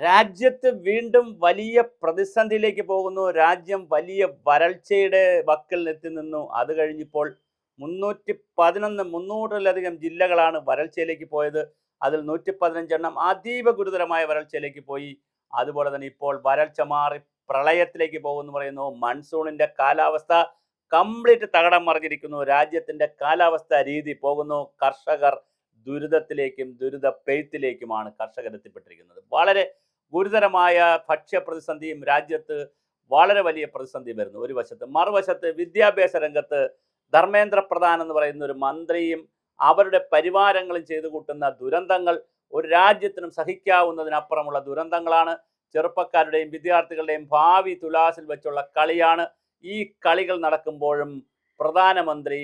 രാജ്യത്ത് വീണ്ടും വലിയ പ്രതിസന്ധിയിലേക്ക് പോകുന്നു. രാജ്യം വലിയ വരൾച്ചയുടെ വക്കിൽ എത്തി നിന്നു. അത് കഴിഞ്ഞിപ്പോൾ 311 ജില്ലകളാണ് വരൾച്ചയിലേക്ക് പോയത്. അതിൽ 115 അതീവ ഗുരുതരമായ വരൾച്ചയിലേക്ക് പോയി. അതുപോലെ തന്നെ ഇപ്പോൾ വരൾച്ച മാറി പ്രളയത്തിലേക്ക് പോകുന്നു പറയുന്നു. മൺസൂണിന്റെ കാലാവസ്ഥ കംപ്ലീറ്റ് തകിടം മറിഞ്ഞിരിക്കുന്നു. രാജ്യത്തിന്റെ കാലാവസ്ഥ രീതി പോകുന്നു. കർഷകർ ദുരിതത്തിലേക്കും ദുരിതപ്പെയ്ത്തിലേക്കുമാണ് കർഷകർ എത്തിപ്പെട്ടിരിക്കുന്നത്. വളരെ ഗുരുതരമായ ഭക്ഷ്യപ്രതിസന്ധിയും രാജ്യത്ത് വളരെ വലിയ പ്രതിസന്ധി വരുന്നു ഒരു വശത്ത്. മറുവശത്ത് വിദ്യാഭ്യാസ രംഗത്ത് ധർമ്മേന്ദ്ര പ്രധാൻ എന്ന് പറയുന്ന ഒരു മന്ത്രിയും അവരുടെ പരിവാരങ്ങളും ചെയ്തു കൂട്ടുന്ന ദുരന്തങ്ങൾ ഒരു രാജ്യത്തിനും സഹിക്കാവുന്നതിനപ്പുറമുള്ള ദുരന്തങ്ങളാണ്. ചെറുപ്പക്കാരുടെയും വിദ്യാർത്ഥികളുടെയും ഭാവി തുലാസിൽ വെച്ചുള്ള കളിയാണ്. ഈ കളികൾ നടക്കുമ്പോഴും പ്രധാനമന്ത്രി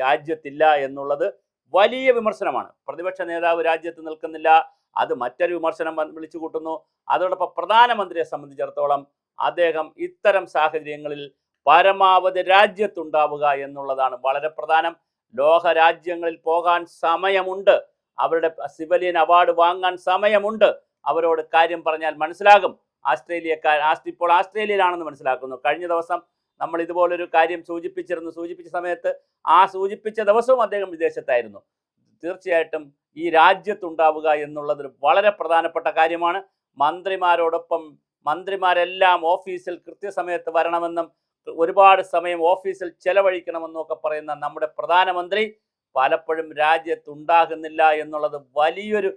രാജ്യത്തില്ല എന്നുള്ളത് വലിയ വിമർശനമാണ്. പ്രതിപക്ഷ നേതാവ് രാജ്യത്ത് നിൽക്കുന്നില്ല, അത് മറ്റൊരു വിമർശനം വിളിച്ചു കൂട്ടുന്നു. അതോടൊപ്പം പ്രധാനമന്ത്രിയെ സംബന്ധിച്ചിടത്തോളം അദ്ദേഹം ഇത്തരം സാഹചര്യങ്ങളിൽ പരമാവധി രാജ്യത്തുണ്ടാവുക എന്നുള്ളതാണ് വളരെ പ്രധാനം. ലോക രാജ്യങ്ങളിൽ പോകാൻ സമയമുണ്ട്, അവരുടെ സിവിലിയൻ അവാർഡ് വാങ്ങാൻ സമയമുണ്ട്. അവരോട് കാര്യം പറഞ്ഞാൽ മനസ്സിലാകും. ഇപ്പോൾ ആസ്ട്രേലിയയിലാണെന്ന് മനസ്സിലാക്കുന്നു. കഴിഞ്ഞ ദിവസം നമ്മൾ ഇതുപോലൊരു കാര്യം സൂചിപ്പിച്ച സമയത്ത് സൂചിപ്പിച്ച ദിവസവും അദ്ദേഹം വിദേശത്തായിരുന്നു. തീർച്ചയായിട്ടും ഈ രാജ്യത്തുണ്ടാവുക എന്നുള്ളത് വളരെ പ്രധാനപ്പെട്ട കാര്യമാണ്. മന്ത്രിമാരെല്ലാം ഓഫീസിൽ കൃത്യസമയത്ത് വരണമെന്നും ഒരുപാട് സമയം ഓഫീസിൽ ചെലവഴിക്കണമെന്നും ഒക്കെ പറയുന്ന നമ്മുടെ പ്രധാനമന്ത്രി പലപ്പോഴും രാജ്യത്തുണ്ടാകുന്നില്ല എന്നുള്ളത് വലിയൊരു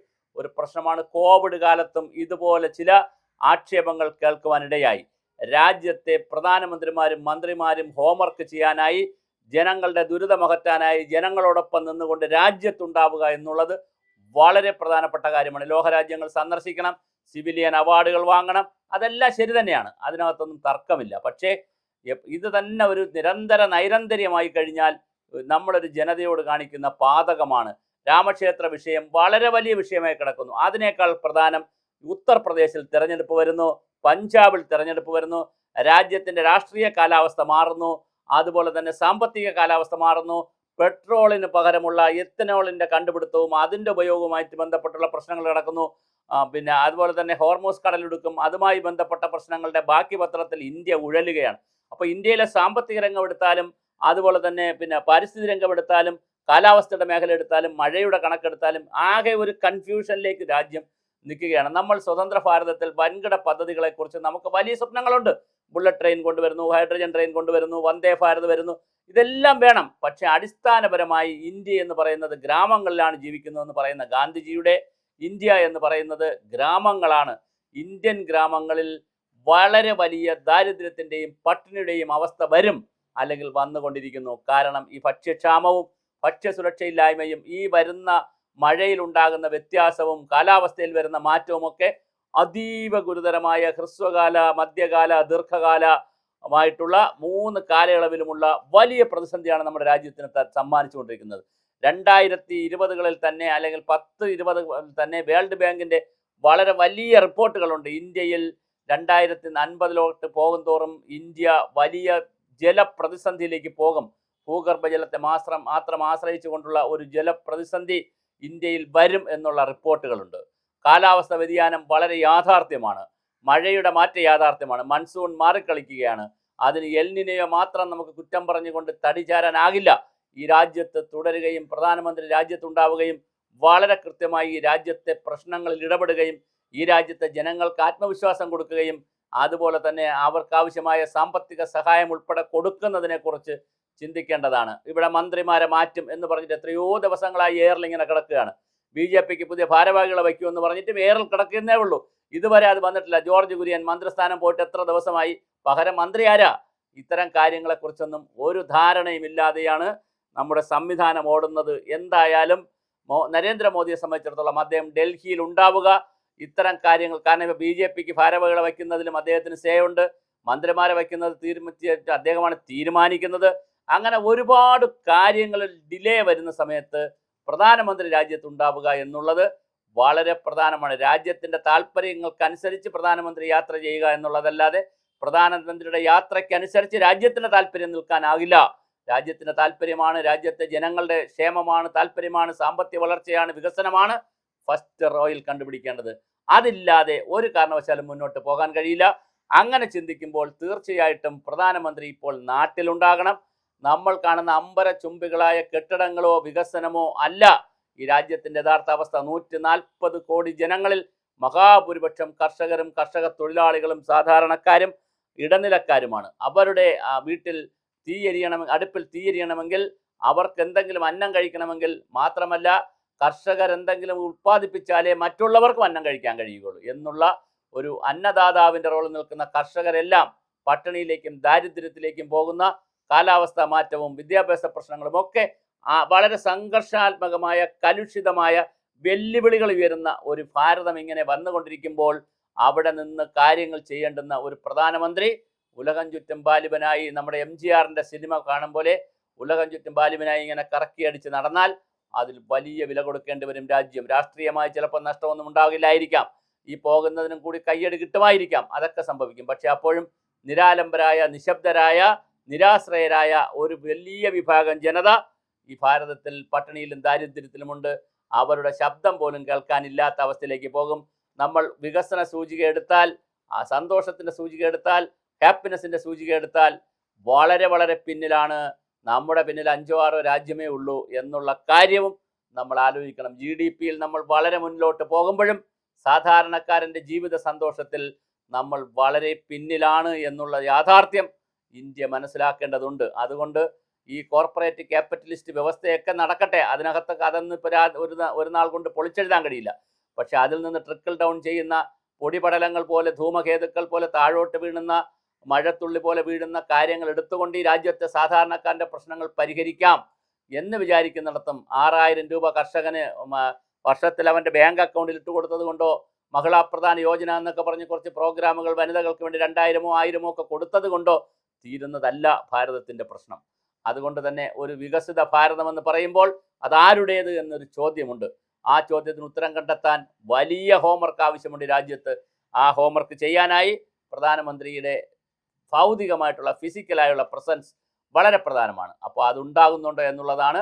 പ്രശ്നമാണ്. കോവിഡ് കാലത്തും ഇതുപോലെ ചില ആക്ഷേപങ്ങൾ കേൾക്കുവാനിടയായി. രാജ്യത്തെ പ്രധാനമന്ത്രിമാരും മന്ത്രിമാരും ഹോംവർക്ക് ചെയ്യാനായി, ജനങ്ങളുടെ ദുരിതമകറ്റാനായി ജനങ്ങളോടൊപ്പം നിന്നുകൊണ്ട് രാജ്യത്തുണ്ടാവുക എന്നുള്ളത് വളരെ പ്രധാനപ്പെട്ട കാര്യമാണ്. ലോകരാജ്യങ്ങൾ സന്ദർശിക്കണം, സിവിലിയൻ അവാർഡുകൾ വാങ്ങണം, അതെല്ലാം ശരി തന്നെയാണ്, അതിനകത്തൊന്നും തർക്കമില്ല. പക്ഷേ ഇത് തന്നെ ഒരു നൈരന്തര്യമായി കഴിഞ്ഞാൽ നമ്മളൊരു ജനതയോട് കാണിക്കുന്ന പാതകമാണ്. രാമക്ഷേത്ര വിഷയം വളരെ വലിയ വിഷയമായി കിടക്കുന്നു. അതിനേക്കാൾ പ്രധാനം ഉത്തർപ്രദേശിൽ തെരഞ്ഞെടുപ്പ് വരുന്നു, പഞ്ചാബിൽ തെരഞ്ഞെടുപ്പ് വരുന്നു, രാജ്യത്തിൻ്റെ രാഷ്ട്രീയ കാലാവസ്ഥ മാറുന്നു, അതുപോലെ തന്നെ സാമ്പത്തിക കാലാവസ്ഥ മാറുന്നു. പെട്രോളിന് പകരമുള്ള എത്തനോളിൻ്റെ കണ്ടുപിടുത്തവും അതിൻ്റെ ഉപയോഗവുമായിട്ട് ബന്ധപ്പെട്ടുള്ള പ്രശ്നങ്ങൾ കിടക്കുന്നു. പിന്നെ അതുപോലെ തന്നെ ഹോർമോസ് കടലിടുക്കും അതുമായി ബന്ധപ്പെട്ട പ്രശ്നങ്ങളുടെ ബാക്കി പത്രത്തിൽ ഇന്ത്യ ഉഴലുകയാണ്. അപ്പോൾ ഇന്ത്യയിലെ സാമ്പത്തിക രംഗം എടുത്താലും അതുപോലെ തന്നെ പിന്നെ പാരിസ്ഥിതിക രംഗം എടുത്താലും കാലാവസ്ഥയുടെ മേഖല എടുത്താലും മഴയുടെ കണക്കെടുത്താലും ആകെ ഒരു കൺഫ്യൂഷനിലേക്ക് രാജ്യം നിൽക്കുകയാണ്. നമ്മൾ സ്വതന്ത്ര ഭാരതത്തിൽ വൻകിട പദ്ധതികളെക്കുറിച്ച് നമുക്ക് വലിയ സ്വപ്നങ്ങളുണ്ട്. ബുള്ളറ്റ് ട്രെയിൻ കൊണ്ടുവരുന്നു, ഹൈഡ്രജൻ ട്രെയിൻ കൊണ്ടുവരുന്നു, വന്ദേ ഭാരത് വരുന്നു, ഇതെല്ലാം വേണം. പക്ഷെ അടിസ്ഥാനപരമായി ഇന്ത്യ എന്ന് പറയുന്നത് ഗ്രാമങ്ങളിലാണ് ജീവിക്കുന്നതെന്ന് പറയുന്ന ഗാന്ധിജിയുടെ ഇന്ത്യ എന്ന് പറയുന്നത് ഗ്രാമങ്ങളാണ്. ഇന്ത്യൻ ഗ്രാമങ്ങളിൽ വളരെ വലിയ ദാരിദ്ര്യത്തിൻ്റെയും പട്ടിണിയുടെയും അവസ്ഥ വരും, അല്ലെങ്കിൽ വന്നുകൊണ്ടിരിക്കുന്നു. കാരണം ഈ ഭക്ഷ്യക്ഷാമവും ഭക്ഷ്യസുരക്ഷയില്ലായ്മയും ഈ വരുന്ന മഴയിൽ ഉണ്ടാകുന്ന വ്യത്യാസവും കാലാവസ്ഥയിൽ വരുന്ന മാറ്റവുമൊക്കെ അതീവ ഗുരുതരമായ ഹ്രസ്വകാല, മധ്യകാല, ദീർഘകാലമായിട്ടുള്ള 3 കാലയളവിലുമുള്ള വലിയ പ്രതിസന്ധിയാണ് നമ്മുടെ രാജ്യത്തിന് സമ്മാനിച്ചുകൊണ്ടിരിക്കുന്നത്. 2020 തന്നെ അല്ലെങ്കിൽ 10-20 തന്നെ വേൾഡ് ബാങ്കിൻ്റെ വളരെ വലിയ റിപ്പോർട്ടുകളുണ്ട്. ഇന്ത്യയിൽ 2050 പോകും തോറും ഇന്ത്യ വലിയ ജലപ്രതിസന്ധിയിലേക്ക് പോകും. ഭൂഗർഭജലത്തെ മാത്രം ആശ്രയിച്ചുകൊണ്ടുള്ള ഒരു ജലപ്രതിസന്ധി ഇന്ത്യയിൽ വരും എന്നുള്ള റിപ്പോർട്ടുകളുണ്ട്. കാലാവസ്ഥ വ്യതിയാനം വളരെ യാഥാർത്ഥ്യമാണ്. മഴയുടെ മാറ്റ യാഥാർത്ഥ്യമാണ്. മൺസൂൺ മാറിക്കളിക്കുകയാണ്. അതിന് എൽനിനയോ മാത്രം നമുക്ക് കുറ്റം പറഞ്ഞുകൊണ്ട് തടിചാരാനാകില്ല. ഈ രാജ്യത്ത് തുടരുകയും പ്രധാനമന്ത്രി രാജ്യത്തുണ്ടാവുകയും വളരെ കൃത്യമായി ഈ രാജ്യത്തെ പ്രശ്നങ്ങളിൽ ഇടപെടുകയും ഈ രാജ്യത്തെ ജനങ്ങൾക്ക് ആത്മവിശ്വാസം കൊടുക്കുകയും അതുപോലെ തന്നെ അവർക്കാവശ്യമായ സാമ്പത്തിക സഹായം ഉൾപ്പെടെ കൊടുക്കുന്നതിനെക്കുറിച്ച് ചിന്തിക്കേണ്ടതാണ്. ഇവിടെ മന്ത്രിമാരെ മാറ്റും എന്ന് പറഞ്ഞിട്ട് എത്രയോ ദിവസങ്ങളായി എയറിൽ ഇങ്ങനെ കിടക്കുകയാണ്. BJPക്ക് പുതിയ ഭാരവാഹികളെ വയ്ക്കുമെന്ന് പറഞ്ഞിട്ടും എയറിൽ കിടക്കുന്നേ ഉള്ളൂ. ഇതുവരെ അത് വന്നിട്ടില്ല. ജോർജ് കുര്യൻ മന്ത്രിസ്ഥാനം പോയിട്ട് എത്ര ദിവസമായി? പകരം മന്ത്രി ആരാ? ഇത്തരം കാര്യങ്ങളെക്കുറിച്ചൊന്നും ഒരു ധാരണയും ഇല്ലാതെയാണ് നമ്മുടെ സംവിധാനം ഓടുന്നത്. എന്തായാലും നരേന്ദ്രമോദിയെ സംബന്ധിച്ചിടത്തോളം അദ്ദേഹം ഡൽഹിയിൽ ഉണ്ടാവുക, ഇത്തരം കാര്യങ്ങൾ, കാരണം ഇപ്പോൾ BJPക്ക് ഭാരവാഹികളെ വയ്ക്കുന്നതിലും അദ്ദേഹത്തിന് സേ ഉണ്ട്. മന്ത്രിമാരെ വയ്ക്കുന്നത് അദ്ദേഹമാണ് തീരുമാനിക്കുന്നത്. അങ്ങനെ ഒരുപാട് കാര്യങ്ങളിൽ ഡിലേ വരുന്ന സമയത്ത് പ്രധാനമന്ത്രി രാജ്യത്തുണ്ടാവുക എന്നുള്ളത് വളരെ പ്രധാനമാണ്. രാജ്യത്തിൻ്റെ താല്പര്യങ്ങൾക്കനുസരിച്ച് പ്രധാനമന്ത്രി യാത്ര ചെയ്യുക എന്നുള്ളതല്ലാതെ പ്രധാനമന്ത്രിയുടെ യാത്രയ്ക്കനുസരിച്ച് രാജ്യത്തിൻ്റെ താല്പര്യം നിൽക്കാനാകില്ല. രാജ്യത്തിൻ്റെ താല്പര്യമാണ്, രാജ്യത്തെ ജനങ്ങളുടെ ക്ഷേമമാണ് താല്പര്യമാണ്, സാമ്പത്തിക വളർച്ചയാണ്, വികസനമാണ് ഫസ്റ്റ് റോയിൽ കണ്ടുപിടിക്കേണ്ടത്. അതില്ലാതെ ഒരു കാരണവശാലും മുന്നോട്ട് പോകാൻ കഴിയില്ല. അങ്ങനെ ചിന്തിക്കുമ്പോൾ തീർച്ചയായിട്ടും പ്രധാനമന്ത്രി ഇപ്പോൾ നാട്ടിലുണ്ടാകണം. നമ്മൾ കാണുന്ന അമ്പരചുംബികളായ കെട്ടിടങ്ങളോ വികസനമോ അല്ല ഈ രാജ്യത്തിന്റെ യഥാർത്ഥ അവസ്ഥ. 140 കോടി ജനങ്ങളിൽ മഹാഭൂരിപക്ഷം കർഷകരും കർഷക തൊഴിലാളികളും സാധാരണക്കാരും ഇടനിലക്കാരുമാണ്. അവരുടെ വീട്ടിൽ അടുപ്പിൽ തീയെരിയണമെങ്കിൽ, അവർക്ക് എന്തെങ്കിലും അന്നം കഴിക്കണമെങ്കിൽ, മാത്രമല്ല കർഷകരെന്തെങ്കിലും ഉൽപ്പാദിപ്പിച്ചാലേ മറ്റുള്ളവർക്കും അന്നം കഴിക്കാൻ കഴിയുകയുള്ളൂ എന്നുള്ള ഒരു അന്നദാതാവിന്റെ റോളിൽ നിൽക്കുന്ന കർഷകരെല്ലാം പട്ടിണിയിലേക്കും ദാരിദ്ര്യത്തിലേക്കും പോകുന്ന കാലാവസ്ഥാ മാറ്റവും വിദ്യാഭ്യാസ പ്രശ്നങ്ങളും ഒക്കെ വളരെ സംഘർഷാത്മകമായ കലുഷിതമായ വെല്ലുവിളികൾ ഉയരുന്ന ഒരു ഭാരതം ഇങ്ങനെ വന്നുകൊണ്ടിരിക്കുമ്പോൾ അവിടെ നിന്ന് കാര്യങ്ങൾ ചെയ്യേണ്ടുന്ന ഒരു പ്രധാനമന്ത്രി ഉലകം ചുറ്റും ബാലിബനായി, നമ്മുടെ MGRന്റെ സിനിമ കാണും പോലെ ഉലകം ചുറ്റും ബാലിബനായി ഇങ്ങനെ കറക്കിയടിച്ച് നടന്നാൽ അതിൽ വലിയ വില കൊടുക്കേണ്ടി വരും രാജ്യം. രാഷ്ട്രീയമായി ചിലപ്പോൾ നഷ്ടമൊന്നും ഉണ്ടാകില്ലായിരിക്കാം, ഈ പോകുന്നതിനും കൂടി കയ്യടി കിട്ടുമായിരിക്കാം, അതൊക്കെ സംഭവിക്കും. പക്ഷെ അപ്പോഴും നിരാലംബരായ, നിശബ്ദരായ, നിരാശ്രയരായ ഒരു വലിയ വിഭാഗം ജനത ഈ ഭാരതത്തിൽ പട്ടിണിയിലും ദാരിദ്ര്യത്തിലുമുണ്ട്. അവരുടെ ശബ്ദം പോലും കേൾക്കാനില്ലാത്ത അവസ്ഥയിലേക്ക് പോകും. നമ്മൾ വികസന സൂചിക എടുത്താൽ, സന്തോഷത്തിന്റെ സൂചിക എടുത്താൽ, ഹാപ്പിനെസിന്റെ സൂചിക എടുത്താൽ വളരെ വളരെ പിന്നിലാണ്. നമ്മുടെ പിന്നിൽ 5-6 രാജ്യമേ ഉള്ളൂ എന്നുള്ള കാര്യവും നമ്മൾ ആലോചിക്കണം. GDPയിൽ നമ്മൾ വളരെ മുന്നിലോട്ട് പോകുമ്പോഴും സാധാരണക്കാരൻ്റെ ജീവിത സന്തോഷത്തിൽ നമ്മൾ വളരെ പിന്നിലാണ് എന്നുള്ള യാഥാർത്ഥ്യം ഇന്ത്യ മനസ്സിലാക്കേണ്ടതുണ്ട്. അതുകൊണ്ട് ഈ കോർപ്പറേറ്റ് ക്യാപിറ്റലിസ്റ്റ് വ്യവസ്ഥയൊക്കെ നടക്കട്ടെ, അതിനകത്തൊക്കെ അതൊന്നും ഇപ്പോൾ ഒരു നാൾ കൊണ്ട് പൊളിച്ചെഴുതാൻ കഴിയില്ല. പക്ഷെ അതിൽ നിന്ന് ട്രിക്കിൾ ഡൗൺ ചെയ്യുന്ന പൊടിപടലങ്ങൾ പോലെ, ധൂമകേതുക്കൾ പോലെ താഴോട്ട് വീഴുന്ന, മഴത്തുള്ളി പോലെ വീഴുന്ന കാര്യങ്ങൾ എടുത്തുകൊണ്ട് ഈ രാജ്യത്തെ സാധാരണക്കാരൻ്റെ പ്രശ്നങ്ങൾ പരിഹരിക്കാം എന്ന് വിചാരിക്കുന്നിടത്തും 6000 രൂപ കർഷകന് വർഷത്തിൽ അവൻ്റെ ബാങ്ക് അക്കൗണ്ടിൽ ഇട്ട് കൊടുത്തത് കൊണ്ടോ, മഹിളാ പ്രധാന യോജന എന്നൊക്കെ പറഞ്ഞ് കുറച്ച് പ്രോഗ്രാമുകൾ വനിതകൾക്ക് വേണ്ടി 2000-ഓ 1000-ഓ ഒക്കെ കൊടുത്തത് കൊണ്ടോ തീരുന്നതല്ല ഭാരതത്തിൻ്റെ പ്രശ്നം. അതുകൊണ്ട് തന്നെ ഒരു വികസിത ഭാരതമെന്ന് പറയുമ്പോൾ അതാരുടേത് എന്നൊരു ചോദ്യമുണ്ട്. ആ ചോദ്യത്തിന് ഉത്തരം കണ്ടെത്താൻ വലിയ ഹോംവർക്ക് ആവശ്യമുണ്ട് രാജ്യത്ത്. ആ ഹോംവർക്ക് ചെയ്യാനായി പ്രധാനമന്ത്രിയുടെ ഭൗതികമായിട്ടുള്ള, ഫിസിക്കലായുള്ള പ്രസൻസ് വളരെ പ്രധാനമാണ്. അപ്പോൾ അതുണ്ടാകുന്നുണ്ടോ എന്നുള്ളതാണ്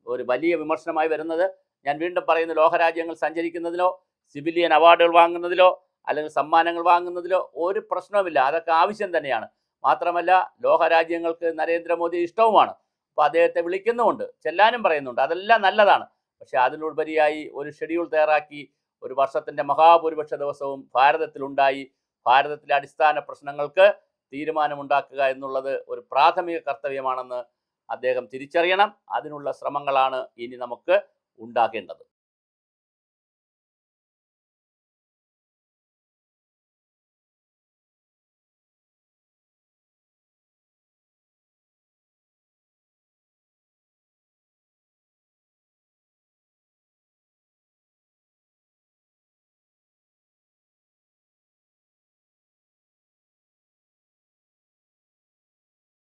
ഒരു വലിയ വിമർശനമായി വരുന്നത്. ഞാൻ വീണ്ടും പറയുന്നു, ലോകരാജ്യങ്ങൾ സഞ്ചരിക്കുന്നതിലോ സിവിലിയൻ അവാർഡുകൾ വാങ്ങുന്നതിലോ അല്ലെങ്കിൽ സമ്മാനങ്ങൾ വാങ്ങുന്നതിലോ ഒരു പ്രശ്നവുമില്ല, അതൊക്കെ ആവശ്യം തന്നെയാണ്. മാത്രമല്ല ലോകരാജ്യങ്ങൾക്ക് നരേന്ദ്രമോദി ഇഷ്ടവുമാണ്. അപ്പോൾ അദ്ദേഹത്തെ വിളിക്കുന്നുമുണ്ട്, ചെല്ലാനും പറയുന്നുണ്ട്, അതെല്ലാം നല്ലതാണ്. പക്ഷെ അതിലുപരിയായി ഒരു ഷെഡ്യൂൾ തയ്യാറാക്കി ഒരു വർഷത്തിൻ്റെ മഹാഭൂരിപക്ഷ ദിവസവും ഭാരതത്തിലുണ്ടായി ഭാരതത്തിലെ അടിസ്ഥാന പ്രശ്നങ്ങൾക്ക് തീരുമാനമുണ്ടാക്കുക എന്നുള്ളത് ഒരു പ്രാഥമിക കർത്തവ്യമാണെന്ന് അദ്ദേഹം തിരിച്ചറിയണം. അതിനുള്ള ശ്രമങ്ങളാണ് ഇനി നമുക്ക് ഉണ്ടാക്കേണ്ടത്.